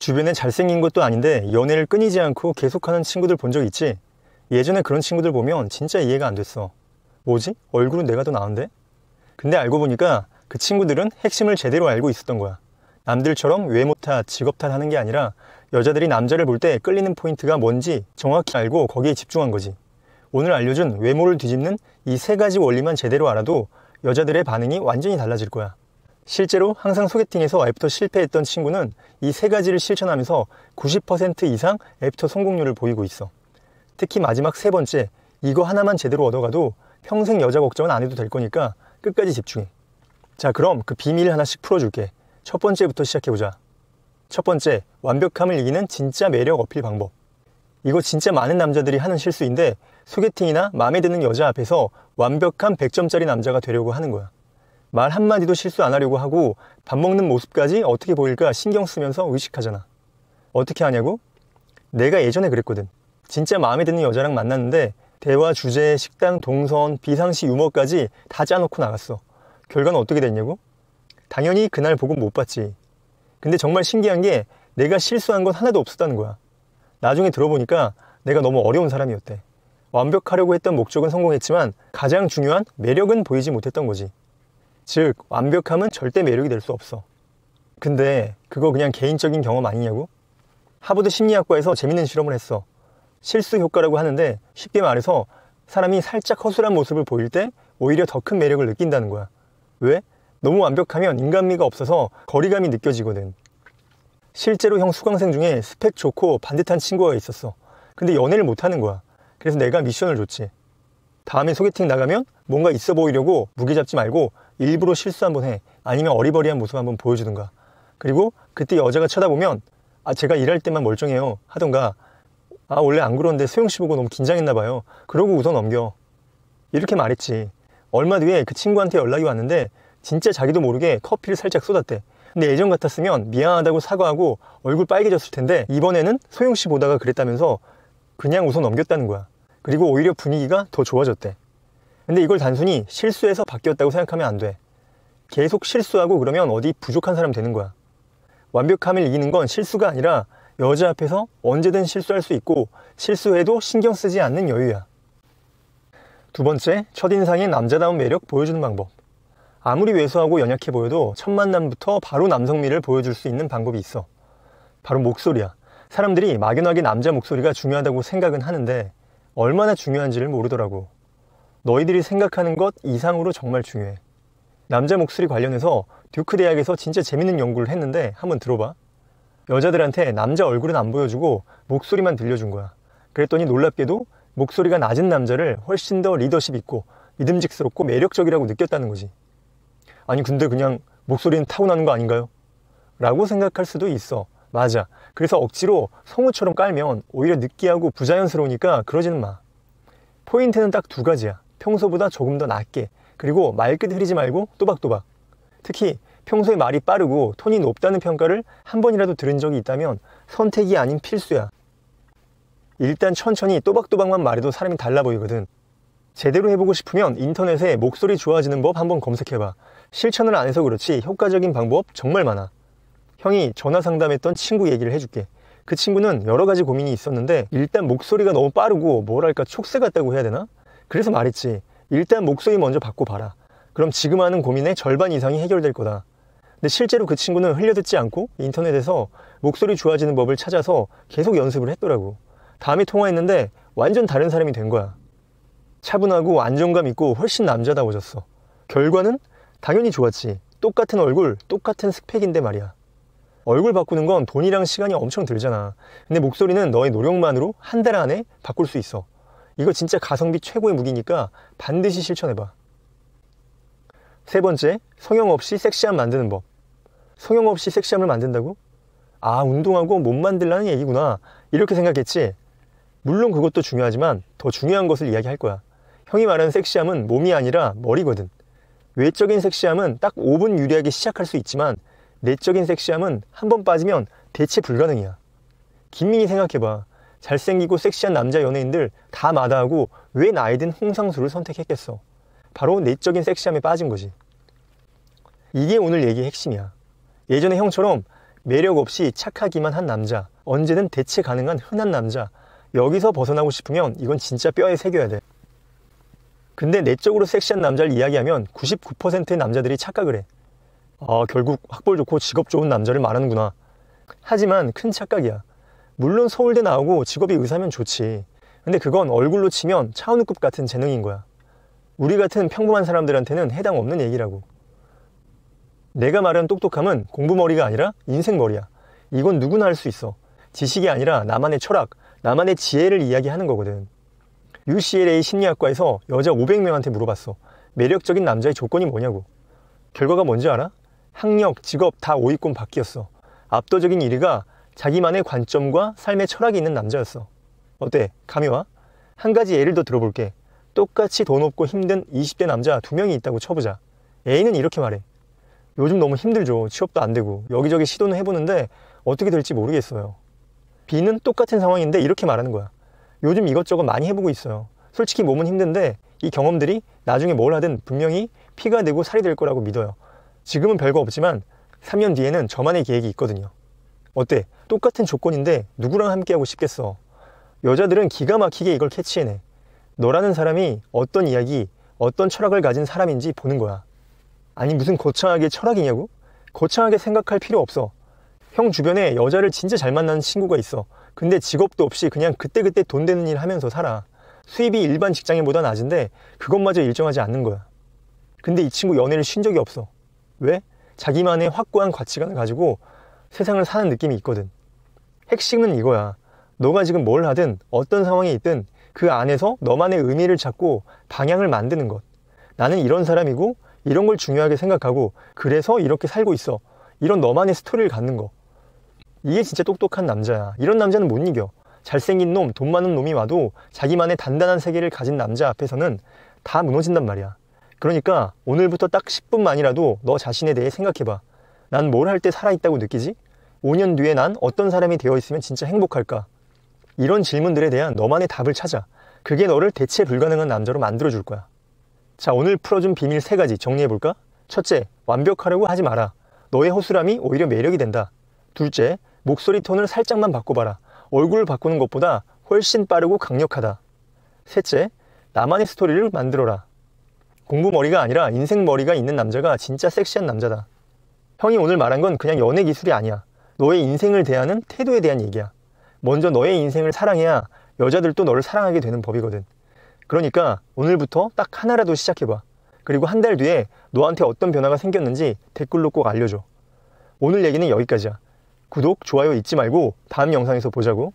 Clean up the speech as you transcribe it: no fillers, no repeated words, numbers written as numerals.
주변에 잘생긴 것도 아닌데 연애를 끊이지 않고 계속하는 친구들 본 적 있지? 예전에 그런 친구들 보면 진짜 이해가 안 됐어. 뭐지? 얼굴은 내가 더 나은데? 근데 알고 보니까 그 친구들은 핵심을 제대로 알고 있었던 거야. 남들처럼 외모 탓, 직업 탓 하는 게 아니라 여자들이 남자를 볼 때 끌리는 포인트가 뭔지 정확히 알고 거기에 집중한 거지. 오늘 알려준 외모를 뒤집는 이 3가지 원리만 제대로 알아도 여자들의 반응이 완전히 달라질 거야. 실제로 항상 소개팅에서 애프터 실패했던 친구는 이 3가지를 실천하면서 90% 이상 애프터 성공률을 보이고 있어. 특히 마지막 3번째, 이거 하나만 제대로 얻어가도 평생 여자 걱정은 안 해도 될 거니까 끝까지 집중해. 자, 그럼 그 비밀 하나씩 풀어줄게. 첫 번째부터 시작해보자. 첫 번째, 완벽함을 이기는 진짜 매력 어필 방법. 이거 진짜 많은 남자들이 하는 실수인데 소개팅이나 마음에 드는 여자 앞에서 완벽한 100점짜리 남자가 되려고 하는 거야. 말 한마디도 실수 안 하려고 하고 밥 먹는 모습까지 어떻게 보일까 신경 쓰면서 의식하잖아. 어떻게 하냐고? 내가 예전에 그랬거든. 진짜 마음에 드는 여자랑 만났는데 대화 주제, 식당, 동선, 비상시 유머까지 다 짜놓고 나갔어. 결과는 어떻게 됐냐고? 당연히 그날 보고 못 봤지. 근데 정말 신기한 게 내가 실수한 건 하나도 없었다는 거야. 나중에 들어보니까 내가 너무 어려운 사람이었대. 완벽하려고 했던 목적은 성공했지만 가장 중요한 매력은 보이지 못했던 거지. 즉, 완벽함은 절대 매력이 될 수 없어. 근데 그거 그냥 개인적인 경험 아니냐고? 하버드 심리학과에서 재밌는 실험을 했어. 실수 효과라고 하는데 쉽게 말해서 사람이 살짝 허술한 모습을 보일 때 오히려 더 큰 매력을 느낀다는 거야. 왜? 너무 완벽하면 인간미가 없어서 거리감이 느껴지거든. 실제로 형 수강생 중에 스펙 좋고 반듯한 친구가 있었어. 근데 연애를 못하는 거야. 그래서 내가 미션을 줬지. 다음에 소개팅 나가면 뭔가 있어 보이려고 무게 잡지 말고 일부러 실수 한번 해. 아니면 어리버리한 모습 한번 보여주든가. 그리고 그때 여자가 쳐다보면 제가 일할 때만 멀쩡해요 하던가, 원래 안 그러는데 소영씨 보고 너무 긴장했나 봐요. 그러고 웃어 넘겨. 이렇게 말했지. 얼마 뒤에 그 친구한테 연락이 왔는데 진짜 자기도 모르게 커피를 살짝 쏟았대. 근데 예전 같았으면 미안하다고 사과하고 얼굴 빨개졌을 텐데 이번에는 소영씨 보다가 그랬다면서 그냥 웃어 넘겼다는 거야. 그리고 오히려 분위기가 더 좋아졌대. 근데 이걸 단순히 실수해서 바뀌었다고 생각하면 안 돼. 계속 실수하고 그러면 어디 부족한 사람 되는 거야. 완벽함을 이기는 건 실수가 아니라 여자 앞에서 언제든 실수할 수 있고 실수해도 신경 쓰지 않는 여유야. 두 번째, 첫인상의 남자다운 매력 보여주는 방법. 아무리 왜소하고 연약해 보여도 첫 만남부터 바로 남성미를 보여줄 수 있는 방법이 있어. 바로 목소리야. 사람들이 막연하게 남자 목소리가 중요하다고 생각은 하는데 얼마나 중요한지를 모르더라고. 너희들이 생각하는 것 이상으로 정말 중요해. 남자 목소리 관련해서 듀크 대학에서 진짜 재밌는 연구를 했는데 한번 들어봐. 여자들한테 남자 얼굴은 안 보여주고 목소리만 들려준 거야. 그랬더니 놀랍게도 목소리가 낮은 남자를 훨씬 더 리더십 있고 믿음직스럽고 매력적이라고 느꼈다는 거지. 아니 근데 그냥 목소리는 타고나는 거 아닌가요? 라고 생각할 수도 있어. 맞아. 그래서 억지로 성우처럼 깔면 오히려 느끼하고 부자연스러우니까 그러지는 마. 포인트는 딱 2가지야. 평소보다 조금 더 낮게, 그리고 말끝 흐리지 말고 또박또박. 특히 평소에 말이 빠르고 톤이 높다는 평가를 한 번이라도 들은 적이 있다면 선택이 아닌 필수야. 일단 천천히 또박또박만 말해도 사람이 달라 보이거든. 제대로 해보고 싶으면 인터넷에 목소리 좋아지는 법 한번 검색해봐. 실천을 안 해서 그렇지 효과적인 방법 정말 많아. 형이 전화 상담했던 친구 얘기를 해줄게. 그 친구는 여러 가지 고민이 있었는데 일단 목소리가 너무 빠르고 뭐랄까 촉새 같다고 해야 되나? 그래서 말했지. 일단 목소리 먼저 바꿔 봐라. 그럼 지금 하는 고민의 절반 이상이 해결될 거다. 근데 실제로 그 친구는 흘려듣지 않고 인터넷에서 목소리 좋아지는 법을 찾아서 계속 연습을 했더라고. 다음에 통화했는데 완전 다른 사람이 된 거야. 차분하고 안정감 있고 훨씬 남자다워졌어. 결과는 당연히 좋았지. 똑같은 얼굴, 똑같은 스펙인데 말이야. 얼굴 바꾸는 건 돈이랑 시간이 엄청 들잖아. 근데 목소리는 너의 노력만으로 한 달 안에 바꿀 수 있어. 이거 진짜 가성비 최고의 무기니까 반드시 실천해봐. 3번째, 성형 없이 섹시함 만드는 법. 성형 없이 섹시함을 만든다고? 운동하고 몸 만들라는 얘기구나. 이렇게 생각했지? 물론 그것도 중요하지만 더 중요한 것을 이야기할 거야. 형이 말하는 섹시함은 몸이 아니라 머리거든. 외적인 섹시함은 딱 5분 유리하게 시작할 수 있지만 내적인 섹시함은 한 번 빠지면 대체 불가능이야. 김민희 생각해봐. 잘생기고 섹시한 남자 연예인들 다 마다하고 왜 나이든 홍상수를 선택했겠어? 바로 내적인 섹시함에 빠진 거지. 이게 오늘 얘기의 핵심이야. 예전에 형처럼 매력 없이 착하기만 한 남자, 언제든 대체 가능한 흔한 남자, 여기서 벗어나고 싶으면 이건 진짜 뼈에 새겨야 돼. 근데 내적으로 섹시한 남자를 이야기하면 99%의 남자들이 착각을 해. 결국 학벌 좋고 직업 좋은 남자를 말하는구나. 하지만 큰 착각이야. 물론 서울대 나오고 직업이 의사면 좋지. 근데 그건 얼굴로 치면 차은우급 같은 재능인 거야. 우리 같은 평범한 사람들한테는 해당 없는 얘기라고. 내가 말하는 똑똑함은 공부머리가 아니라 인생머리야. 이건 누구나 할 수 있어. 지식이 아니라 나만의 철학, 나만의 지혜를 이야기하는 거거든. UCLA 심리학과에서 여자 500명한테 물어봤어. 매력적인 남자의 조건이 뭐냐고. 결과가 뭔지 알아? 학력, 직업 다 5위권 밖이었어. 압도적인 1위가 자기만의 관점과 삶의 철학이 있는 남자였어. 어때? 감이 와? 한 가지 예를 더 들어볼게. 똑같이 돈 없고 힘든 20대 남자 2명이 있다고 쳐보자. A는 이렇게 말해. 요즘 너무 힘들죠. 취업도 안 되고 여기저기 시도는 해보는데 어떻게 될지 모르겠어요. B는 똑같은 상황인데 이렇게 말하는 거야. 요즘 이것저것 많이 해보고 있어요. 솔직히 몸은 힘든데 이 경험들이 나중에 뭘 하든 분명히 피가 되고 살이 될 거라고 믿어요. 지금은 별거 없지만 3년 뒤에는 저만의 계획이 있거든요. 어때? 똑같은 조건인데 누구랑 함께하고 싶겠어? 여자들은 기가 막히게 이걸 캐치해내. 너라는 사람이 어떤 이야기, 어떤 철학을 가진 사람인지 보는 거야. 아니 무슨 거창하게 철학이냐고? 거창하게 생각할 필요 없어. 형 주변에 여자를 진짜 잘 만나는 친구가 있어. 근데 직업도 없이 그냥 그때그때 돈 되는 일 하면서 살아. 수입이 일반 직장인보다 낮은데 그것마저 일정하지 않는 거야. 근데 이 친구 연애를 쉰 적이 없어. 왜? 자기만의 확고한 가치관을 가지고 세상을 사는 느낌이 있거든. 핵심은 이거야. 너가 지금 뭘 하든 어떤 상황에 있든 그 안에서 너만의 의미를 찾고 방향을 만드는 것. 나는 이런 사람이고 이런 걸 중요하게 생각하고 그래서 이렇게 살고 있어. 이런 너만의 스토리를 갖는 거. 이게 진짜 똑똑한 남자야. 이런 남자는 못 이겨. 잘생긴 놈, 돈 많은 놈이 와도 자기만의 단단한 세계를 가진 남자 앞에서는 다 무너진단 말이야. 그러니까 오늘부터 딱 10분만이라도 너 자신에 대해 생각해봐. 난 뭘 할 때 살아있다고 느끼지? 5년 뒤에 난 어떤 사람이 되어 있으면 진짜 행복할까? 이런 질문들에 대한 너만의 답을 찾아. 그게 너를 대체 불가능한 남자로 만들어줄 거야. 자, 오늘 풀어준 비밀 3가지 정리해볼까? 첫째, 완벽하려고 하지 마라. 너의 허술함이 오히려 매력이 된다. 둘째, 목소리 톤을 살짝만 바꿔봐라. 얼굴을 바꾸는 것보다 훨씬 빠르고 강력하다. 셋째, 나만의 스토리를 만들어라. 공부머리가 아니라 인생머리가 있는 남자가 진짜 섹시한 남자다. 형이 오늘 말한 건 그냥 연애 기술이 아니야. 너의 인생을 대하는 태도에 대한 얘기야. 먼저 너의 인생을 사랑해야 여자들도 너를 사랑하게 되는 법이거든. 그러니까 오늘부터 딱 하나라도 시작해봐. 그리고 한 달 뒤에 너한테 어떤 변화가 생겼는지 댓글로 꼭 알려줘. 오늘 얘기는 여기까지야. 구독, 좋아요 잊지 말고 다음 영상에서 보자고.